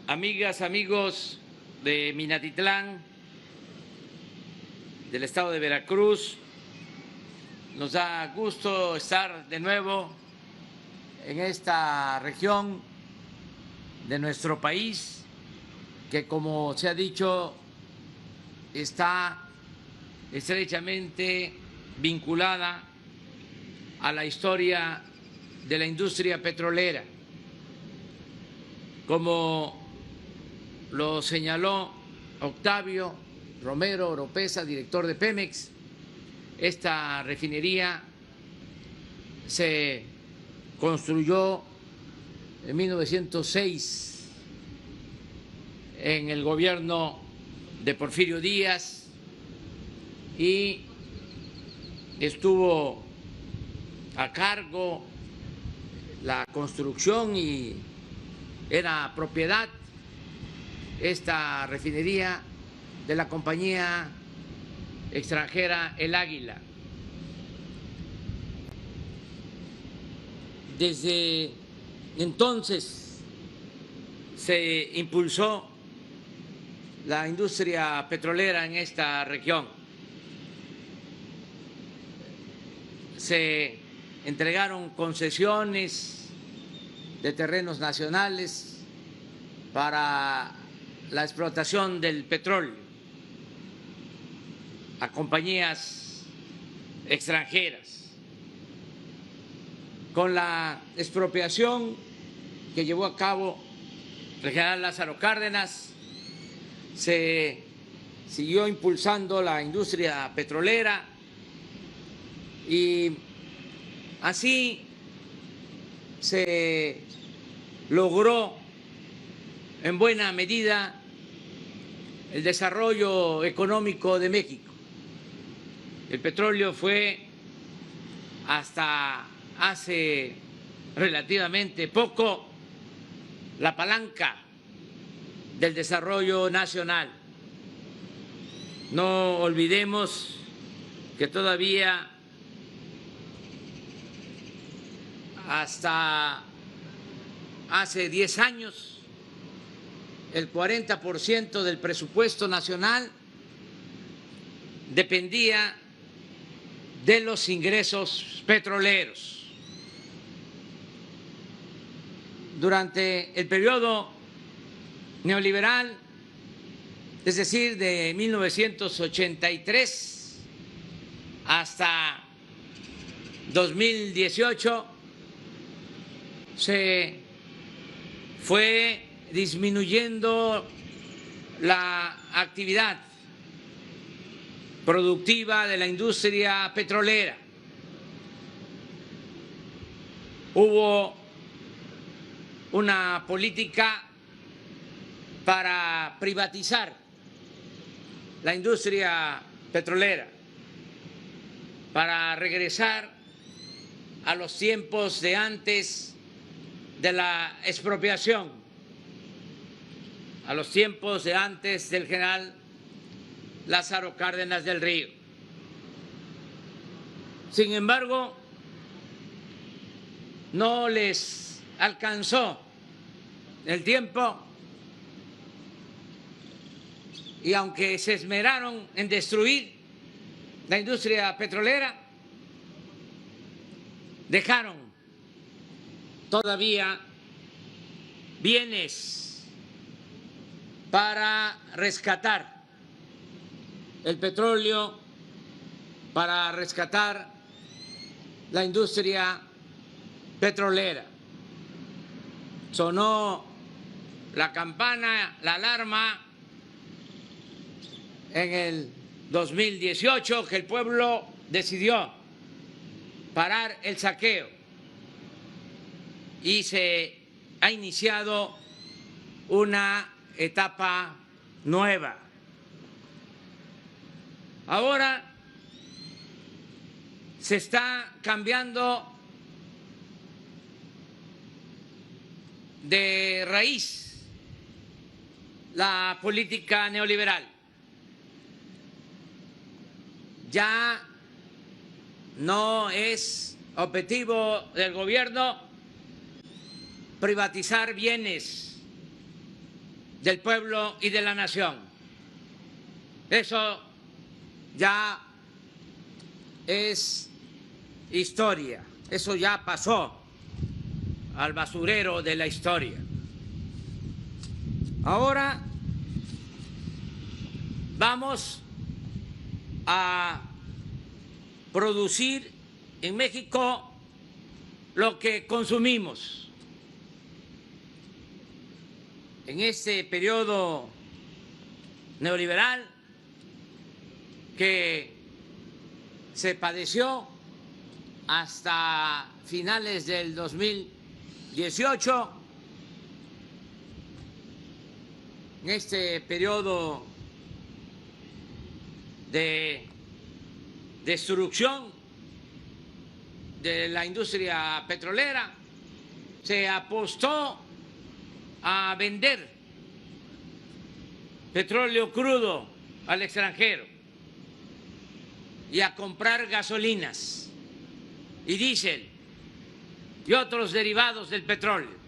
Amigas, amigos de Minatitlán, del estado de Veracruz, nos da gusto estar de nuevo en esta región de nuestro país, que, como se ha dicho, está estrechamente vinculada a la historia de la industria petrolera. Como lo señaló Octavio Romero Oropeza, director de Pemex, esta refinería se construyó en 1906 en el gobierno de Porfirio Díaz y estuvo a cargo la construcción y era propiedad esta refinería de la compañía extranjera El Águila. Desde entonces se impulsó la industria petrolera en esta región. Se entregaron concesiones de terrenos nacionales para la explotación del petróleo a compañías extranjeras. Con la expropiación que llevó a cabo el general Lázaro Cárdenas, se siguió impulsando la industria petrolera y así se logró en buena medida el desarrollo económico de México. El petróleo fue hasta hace relativamente poco la palanca del desarrollo nacional. No olvidemos que todavía hasta hace 10 años el 40% del presupuesto nacional dependía de los ingresos petroleros. Durante el periodo neoliberal, es decir, de 1983 hasta 2018, se fue disminuyendo la actividad productiva de la industria petrolera. Hubo una política para privatizar la industria petrolera, para regresar a los tiempos de antes de la expropiación, a los tiempos de antes del general Lázaro Cárdenas del Río. Sin embargo, no les alcanzó el tiempo y aunque se esmeraron en destruir la industria petrolera, dejaron todavía bienes para rescatar el petróleo, para rescatar la industria petrolera. Sonó la campana, la alarma en el 2018 que el pueblo decidió parar el saqueo y se ha iniciado una etapa nueva. Ahora se está cambiando de raíz la política neoliberal. Ya no es objetivo del gobierno privatizar bienes del pueblo y de la nación. Eso ya es historia, eso ya pasó al basurero de la historia. Ahora vamos a producir en México lo que consumimos. En este periodo neoliberal que se padeció hasta finales del 2018, en este periodo de destrucción de la industria petrolera, se apostó a vender petróleo crudo al extranjero y a comprar gasolinas y diésel y otros derivados del petróleo.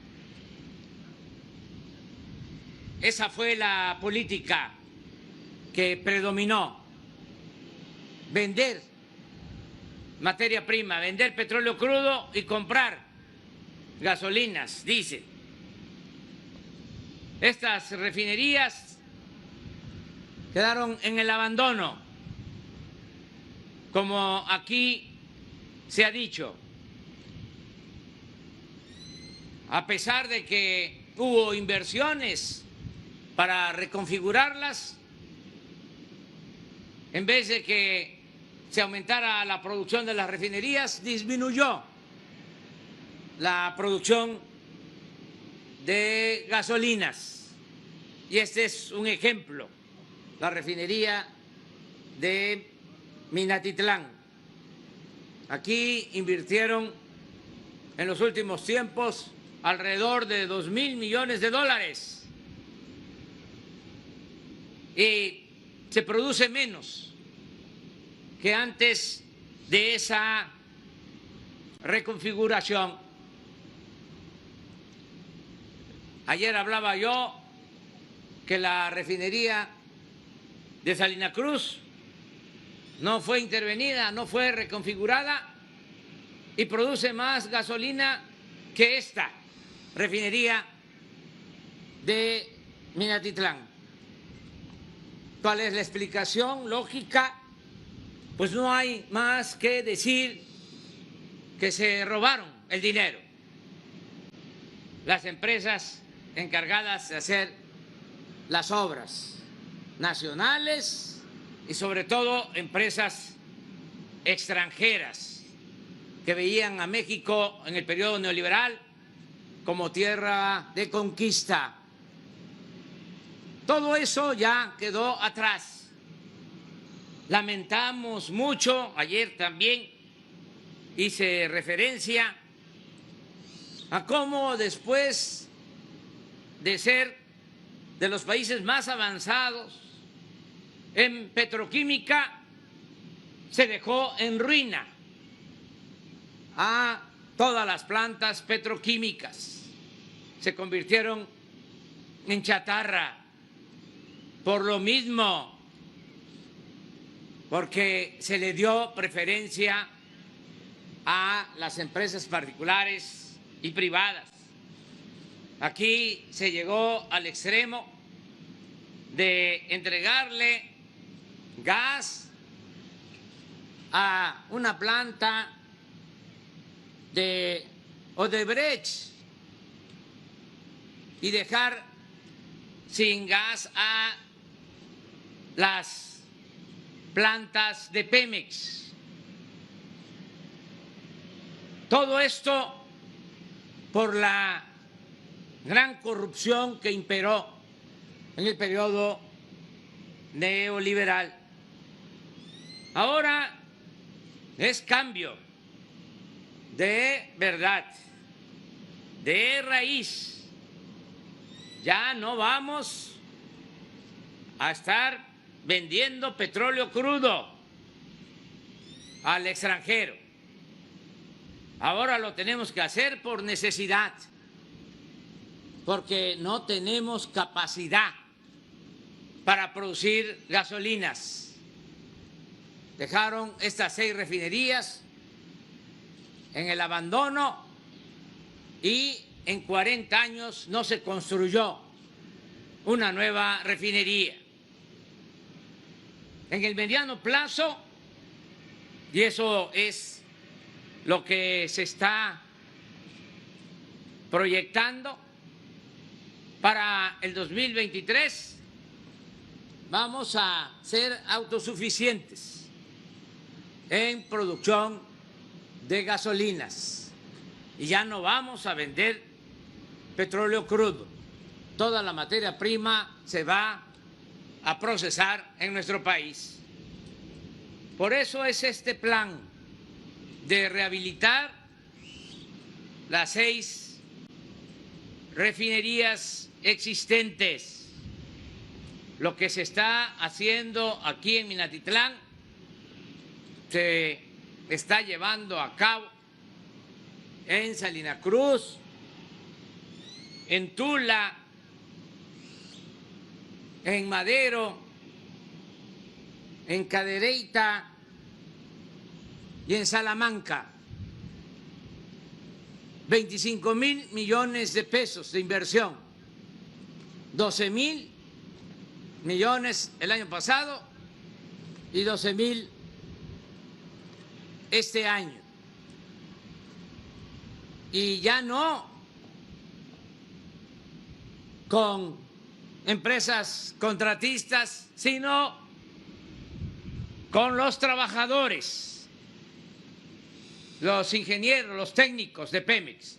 Esa fue la política que predominó: vender materia prima, vender petróleo crudo y comprar gasolinas, diésel. Estas refinerías quedaron en el abandono, como aquí se ha dicho, a pesar de que hubo inversiones para reconfigurarlas. En vez de que se aumentara la producción de las refinerías, disminuyó la producción de gasolinas. Y este es un ejemplo: la refinería de Minatitlán. Aquí invirtieron en los últimos tiempos alrededor de 2,000 millones de dólares y se produce menos que antes de esa reconfiguración. Ayer hablaba yo que la refinería de Salina Cruz no fue intervenida, no fue reconfigurada y produce más gasolina que esta refinería de Minatitlán. ¿Cuál es la explicación lógica? Pues no hay más que decir que se robaron el dinero las empresas encargadas de hacer las obras nacionales y sobre todo empresas extranjeras que veían a México en el periodo neoliberal como tierra de conquista. Todo eso ya quedó atrás. Lamentamos mucho, ayer también hice referencia a cómo después de ser de los países más avanzados en petroquímica, se dejó en ruina a todas las plantas petroquímicas. Se convirtieron en chatarra por lo mismo, porque se le dio preferencia a las empresas particulares y privadas. Aquí se llegó al extremo de entregarle gas a una planta de Odebrecht y dejar sin gas a las plantas de Pemex. Todo esto por la gran corrupción que imperó en el periodo neoliberal. Ahora es cambio de verdad, de raíz. Ya no vamos a estar vendiendo petróleo crudo al extranjero. Ahora lo tenemos que hacer por necesidad, porque no tenemos capacidad para producir gasolinas. Dejaron estas 6 refinerías en el abandono y en 40 años no se construyó una nueva refinería. En el mediano plazo, y eso es lo que se está proyectando, para el 2023 vamos a ser autosuficientes en producción de gasolinas y ya no vamos a vender petróleo crudo. Toda la materia prima se va a procesar en nuestro país. Por eso es este plan de rehabilitar las 6 refinerías existentes. Lo que se está haciendo aquí en Minatitlán se está llevando a cabo en Salina Cruz, en Tula, en Madero, en Cadereyta y en Salamanca. 25,000 millones de pesos de inversión, 12,000 millones el año pasado y 12,000 este año. Y ya no con empresas contratistas, sino con los trabajadores, los ingenieros, los técnicos de Pemex,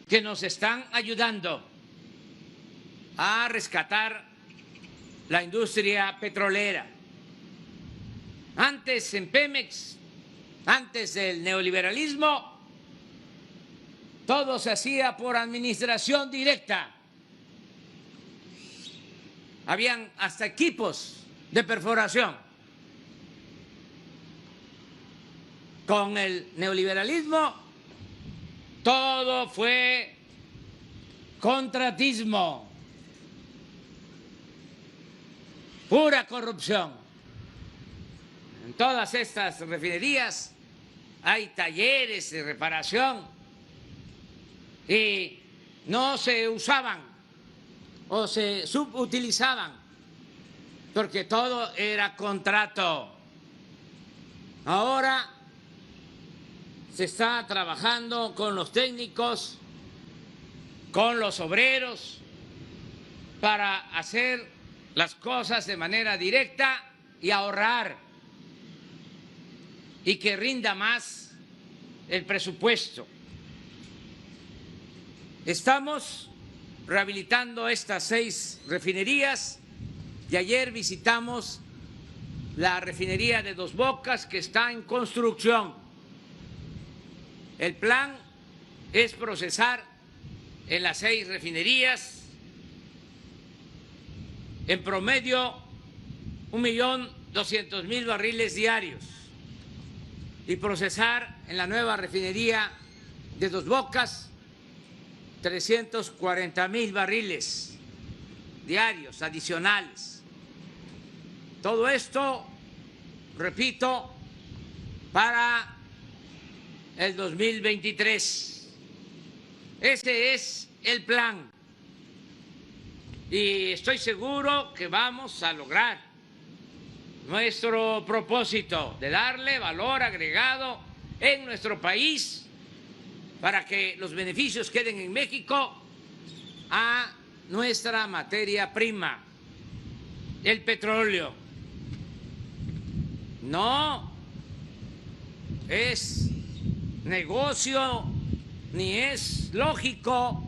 que nos están ayudando a rescatar la industria petrolera. Antes en Pemex, antes del neoliberalismo, todo se hacía por administración directa. Habían hasta equipos de perforación. Con el neoliberalismo, todo fue contratismo, pura corrupción. En todas estas refinerías hay talleres de reparación y no se usaban o se subutilizaban porque todo era contrato. Ahora se está trabajando con los técnicos, con los obreros, para hacer las cosas de manera directa y ahorrar y que rinda más el presupuesto. Estamos rehabilitando estas 6 refinerías y ayer visitamos la refinería de Dos Bocas, que está en construcción. El plan es procesar en las 6 refinerías en promedio 1.200.000 barriles diarios y procesar en la nueva refinería de Dos Bocas 340.000 barriles diarios adicionales. Todo esto, repito, para el 2023. Ese es el plan y estoy seguro que vamos a lograr nuestro propósito de darle valor agregado en nuestro país para que los beneficios queden en México a nuestra materia prima, el petróleo. No es negocio ni es lógico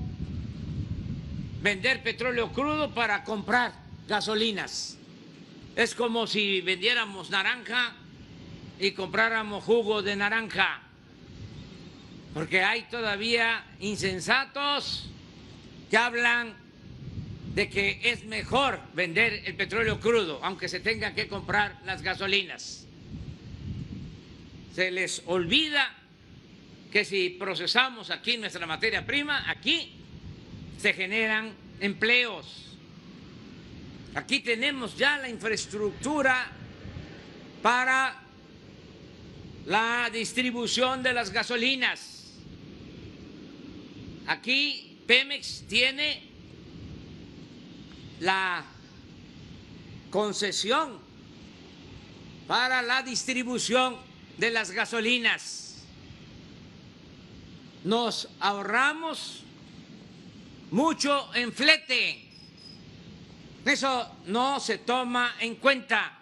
vender petróleo crudo para comprar gasolinas. Es como si vendiéramos naranja y compráramos jugo de naranja, porque hay todavía insensatos que hablan de que es mejor vender el petróleo crudo, aunque se tengan que comprar las gasolinas. Se les olvida que si procesamos aquí nuestra materia prima, aquí se generan empleos. Aquí tenemos ya la infraestructura para la distribución de las gasolinas. Aquí Pemex tiene la concesión para la distribución de las gasolinas. Nos ahorramos mucho en flete. Eso no se toma en cuenta.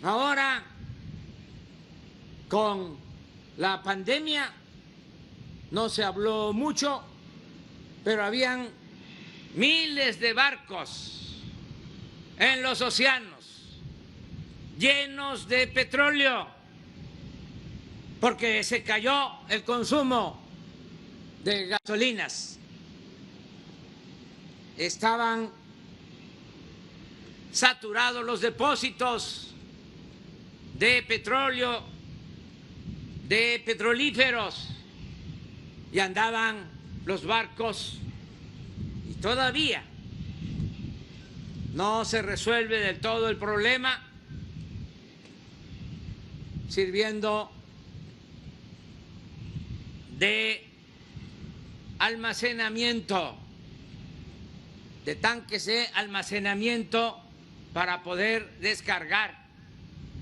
Ahora, con la pandemia, no se habló mucho, pero habían miles de barcos en los océanos llenos de petróleo, porque se cayó el consumo de gasolinas. Estaban saturados los depósitos de petróleo, de petrolíferos, y andaban los barcos, y todavía no se resuelve del todo el problema, sirviendo de almacenamiento, de tanques de almacenamiento para poder descargar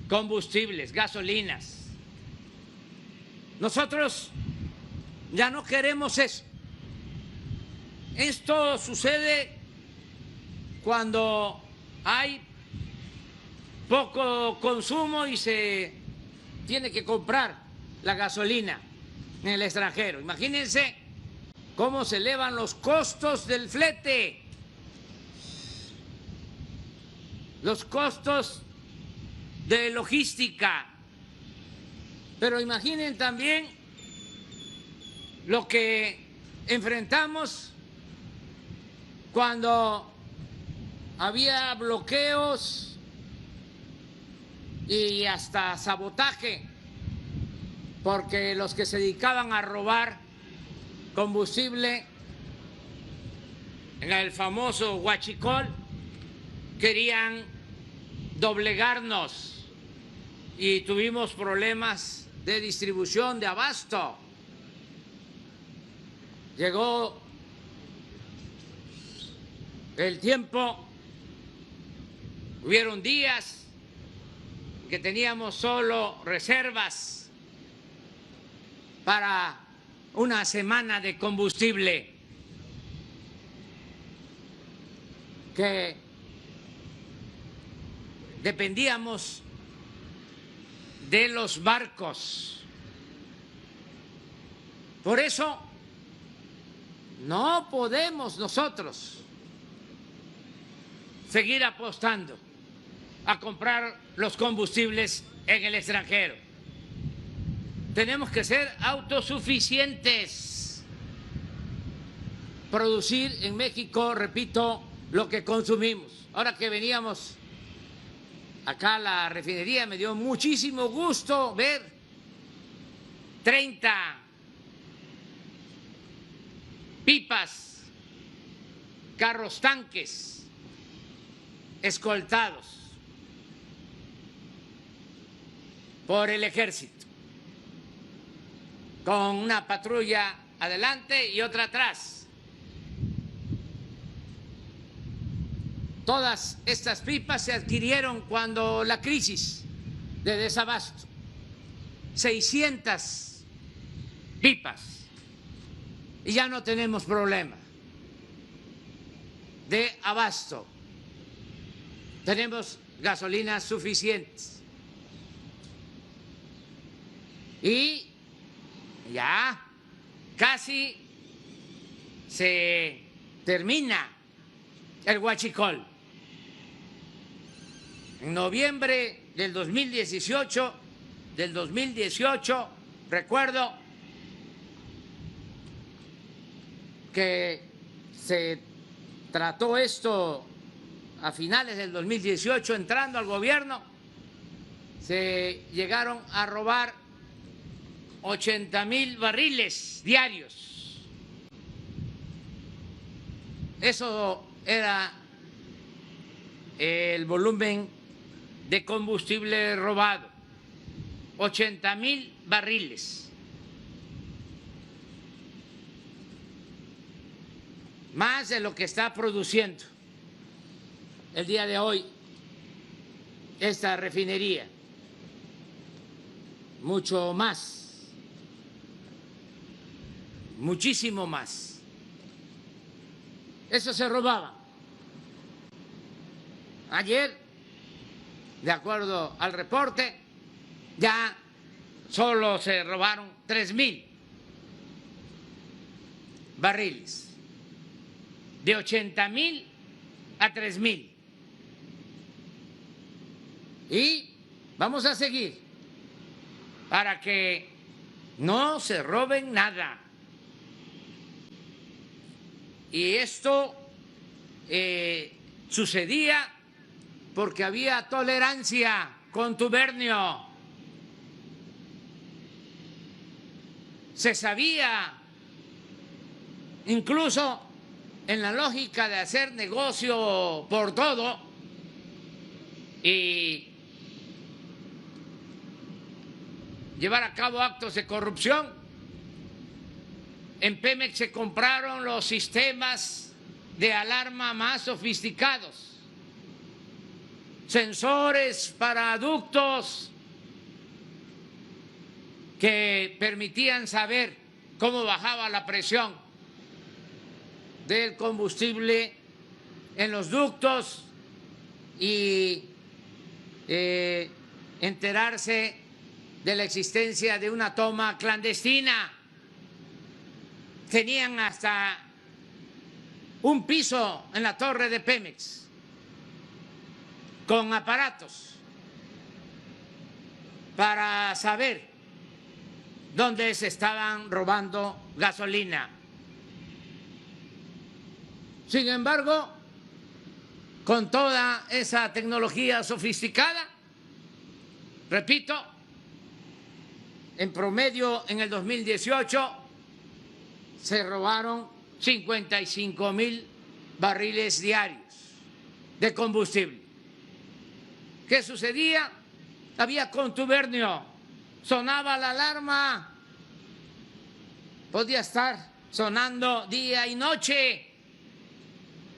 combustibles, gasolinas. Nosotros ya no queremos eso. Esto sucede cuando hay poco consumo y se tiene que comprar la gasolina en el extranjero. Imagínense cómo se elevan los costos del flete, los costos de logística. Pero imaginen también lo que enfrentamos cuando había bloqueos y hasta sabotaje, porque los que se dedicaban a robar combustible en el famoso huachicol querían doblegarnos y tuvimos problemas de distribución, de abasto. Llegó el tiempo, hubieron días que teníamos solo reservas para una semana de combustible, que dependíamos de los barcos. Por eso no podemos nosotros seguir apostando a comprar los combustibles en el extranjero. Tenemos que ser autosuficientes, producir en México, repito, lo que consumimos. Ahora que veníamos acá a la refinería, me dio muchísimo gusto ver 30 pipas, carros tanques escoltados por el ejército, con una patrulla adelante y otra atrás. Todas estas pipas se adquirieron cuando la crisis de desabasto, 600 pipas, y ya no tenemos problema de abasto. Tenemos gasolinas suficientes y ya casi se termina el huachicol. En noviembre del 2018, recuerdo que se trató esto a finales del 2018, entrando al gobierno, se llegaron a robar 80,000 barriles diarios. Eso era el volumen de combustible robado, 80,000 barriles. Más de lo que está produciendo el día de hoy esta refinería, mucho más, muchísimo más. Eso se robaba. Ayer, de acuerdo al reporte, ya solo se robaron 3,000 barriles, de 80,000 a 3,000. Y vamos a seguir para que no se roben nada. Y esto sucedía porque había tolerancia, contubernio. Se sabía, incluso en la lógica de hacer negocio por todo y llevar a cabo actos de corrupción. En Pemex se compraron los sistemas de alarma más sofisticados, sensores para ductos que permitían saber cómo bajaba la presión del combustible en los ductos y enterarse de la existencia de una toma clandestina. Tenían hasta un piso en la torre de Pemex con aparatos para saber dónde se estaban robando gasolina. Sin embargo, con toda esa tecnología sofisticada, repito, en promedio en el 2018 se robaron 55,000 barriles diarios de combustible. ¿Qué sucedía? Había contubernio, sonaba la alarma, podía estar sonando día y noche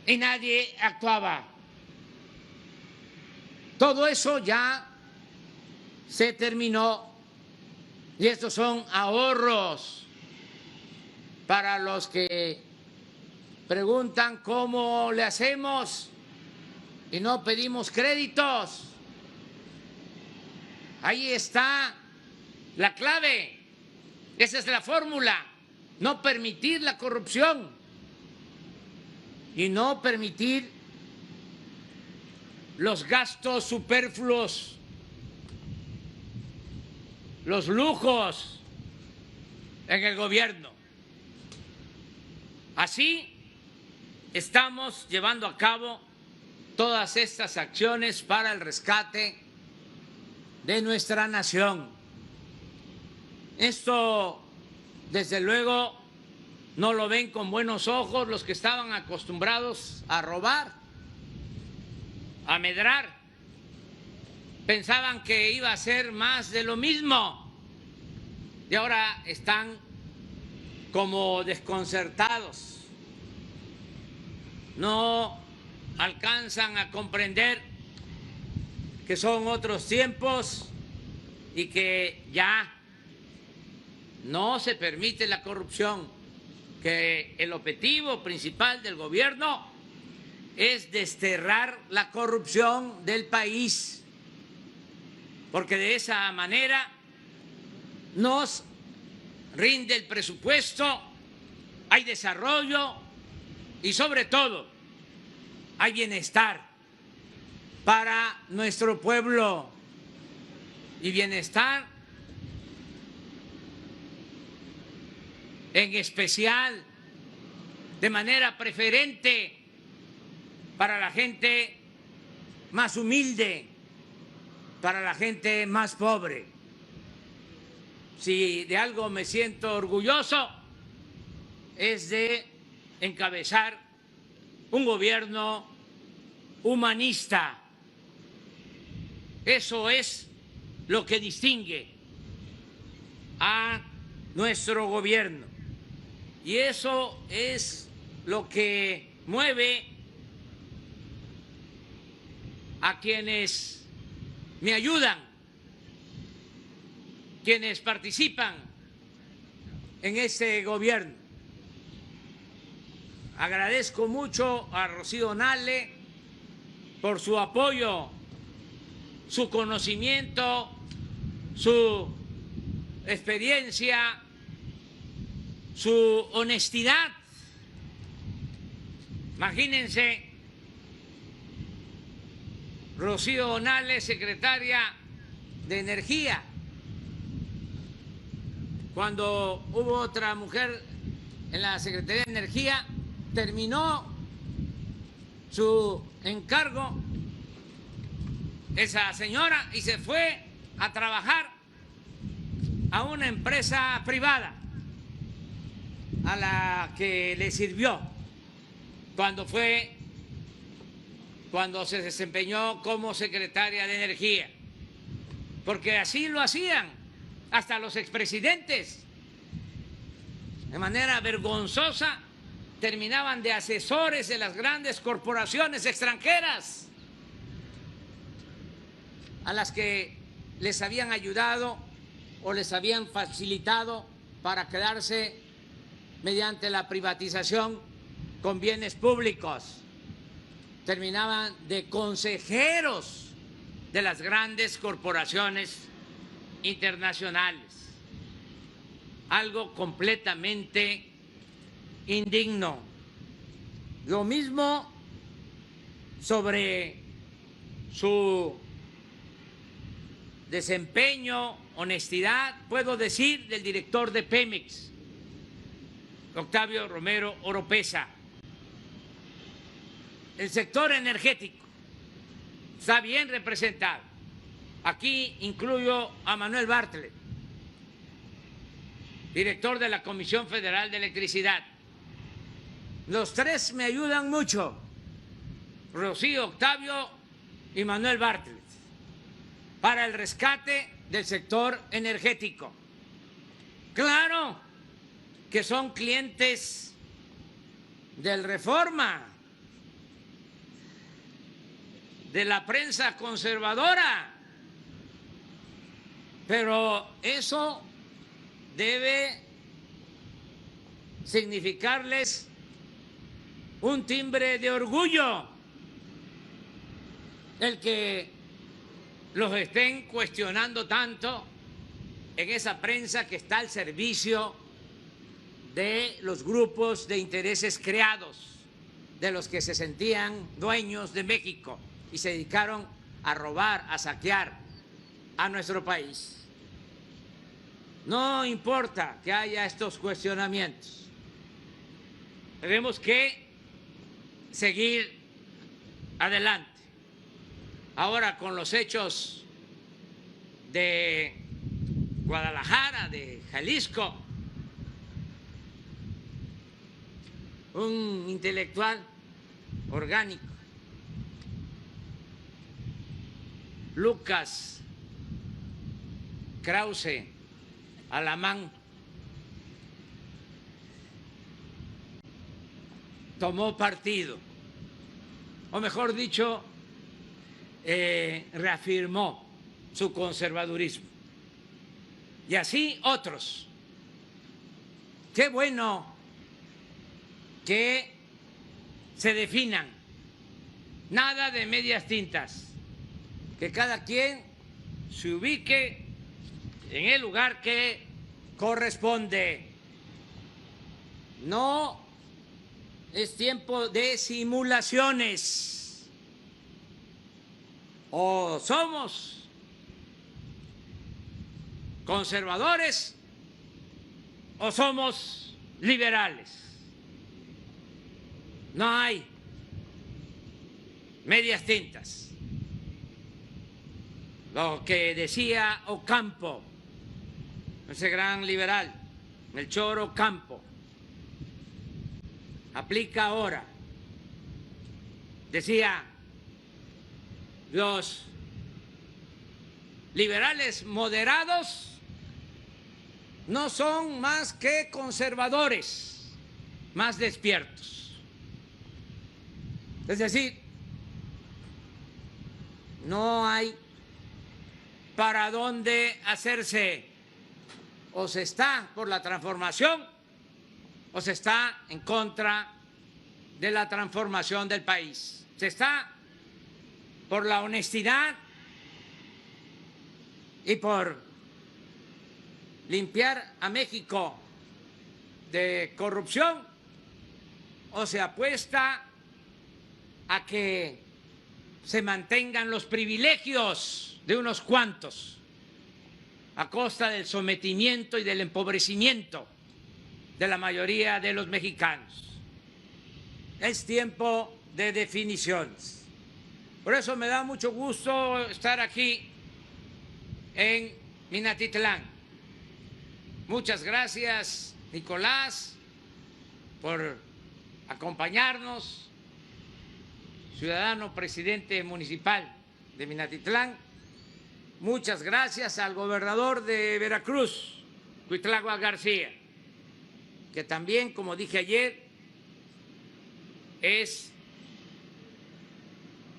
y nadie actuaba. Todo eso ya se terminó y estos son ahorros para los que preguntan cómo le hacemos y no pedimos créditos. Ahí está la clave, esa es la fórmula, no permitir la corrupción y no permitir los gastos superfluos, los lujos en el gobierno. Así estamos llevando a cabo todas estas acciones para el rescate de nuestra nación. Esto, desde luego, no lo ven con buenos ojos los que estaban acostumbrados a robar, a medrar. Pensaban que iba a ser más de lo mismo y ahora están como desconcertados. No alcanzan a comprender que son otros tiempos y que ya no se permite la corrupción, que el objetivo principal del gobierno es desterrar la corrupción del país, porque de esa manera nos rinde el presupuesto, hay desarrollo y sobre todo hay bienestar para nuestro pueblo, y bienestar en especial, de manera preferente, para la gente más humilde, para la gente más pobre. Si de algo me siento orgulloso es de encabezar un gobierno humanista. Eso es lo que distingue a nuestro gobierno y eso es lo que mueve a quienes me ayudan, quienes participan en este gobierno. Agradezco mucho a Rocío Nale por su apoyo, su conocimiento, su experiencia, su honestidad. Imagínense, Rocío Nale, secretaria de Energía, cuando hubo otra mujer en la Secretaría de Energía, terminó su encargo esa señora y se fue a trabajar a una empresa privada a la que le sirvió cuando se desempeñó como secretaria de Energía, porque así lo hacían hasta los expresidentes. De manera vergonzosa terminaban de asesores de las grandes corporaciones extranjeras a las que les habían ayudado o les habían facilitado para quedarse mediante la privatización con bienes públicos. Terminaban de consejeros de las grandes corporaciones internacionales. Algo completamente indigno. Lo mismo sobre su desempeño, honestidad, puedo decir del director de Pemex, Octavio Romero Oropeza. El sector energético está bien representado. Aquí incluyo a Manuel Bartlett, director de la Comisión Federal de Electricidad. Los tres me ayudan mucho, Rocío, Octavio y Manuel Bartlett, para el rescate del sector energético. Claro que son clientes del Reforma, de la prensa conservadora, pero eso debe significarles un timbre de orgullo el que los estén cuestionando tanto en esa prensa que está al servicio de los grupos de intereses creados, de los que se sentían dueños de México y se dedicaron a robar, a saquear a nuestro país. No importa que haya estos cuestionamientos, tenemos que seguir adelante. Ahora con los hechos de Guadalajara, de Jalisco, un intelectual orgánico, Lucas Krause Alamán, tomó partido, o mejor dicho, reafirmó su conservadurismo. Y así otros. Qué bueno que se definan, nada de medias tintas, que cada quien se ubique en el lugar que corresponde. No es tiempo de simulaciones. O somos conservadores o somos liberales. No hay medias tintas. Lo que decía Ocampo, ese gran liberal, Melchor Ocampo, aplica ahora. Decía, los liberales moderados no son más que conservadores más despiertos. Es decir, no hay para dónde hacerse. O se está por la transformación o se está en contra de la transformación del país. Se está por la honestidad y por limpiar a México de corrupción, o se apuesta a que se mantengan los privilegios de unos cuantos a costa del sometimiento y del empobrecimiento de la mayoría de los mexicanos. Es tiempo de definiciones. Por eso me da mucho gusto estar aquí en Minatitlán. Muchas gracias, Nicolás, por acompañarnos, ciudadano presidente municipal de Minatitlán. Muchas gracias al gobernador de Veracruz, Cuitlagua García, que también, como dije ayer, es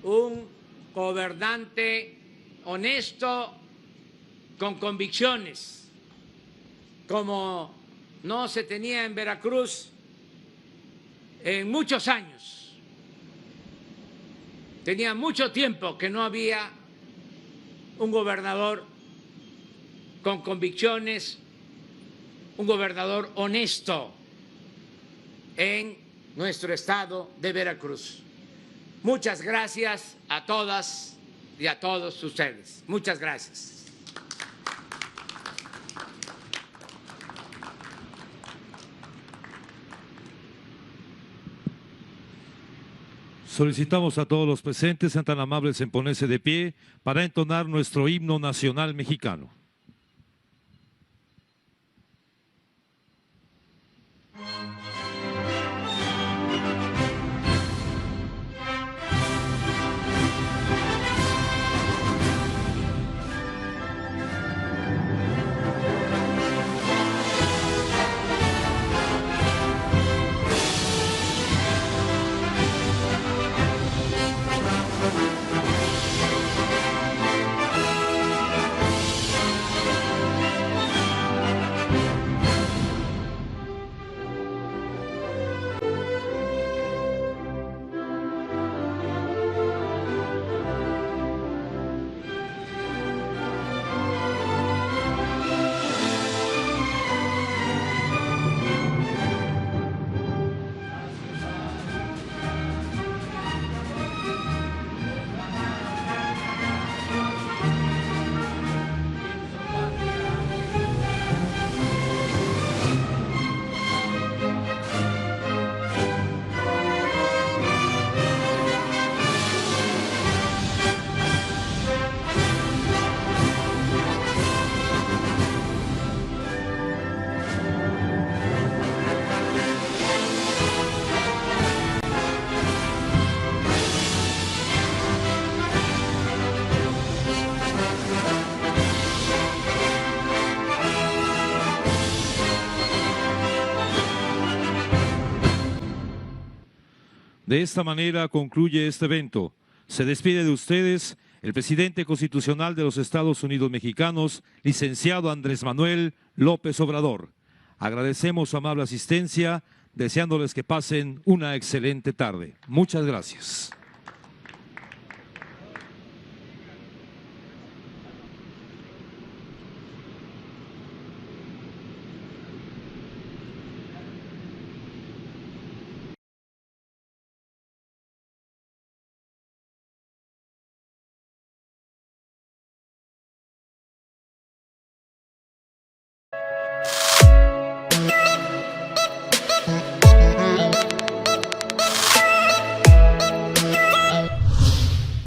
un gobernante honesto, con convicciones, como no se tenía en Veracruz en muchos años. Tenía mucho tiempo que no había un gobernador con convicciones, un gobernador honesto en nuestro estado de Veracruz. Muchas gracias a todas y a todos ustedes. Muchas gracias. Solicitamos a todos los presentes, sean tan amables en ponerse de pie para entonar nuestro himno nacional mexicano. De esta manera concluye este evento. Se despide de ustedes el presidente constitucional de los Estados Unidos mexicanos, licenciado Andrés Manuel López Obrador. Agradecemos su amable asistencia, deseándoles que pasen una excelente tarde. Muchas gracias.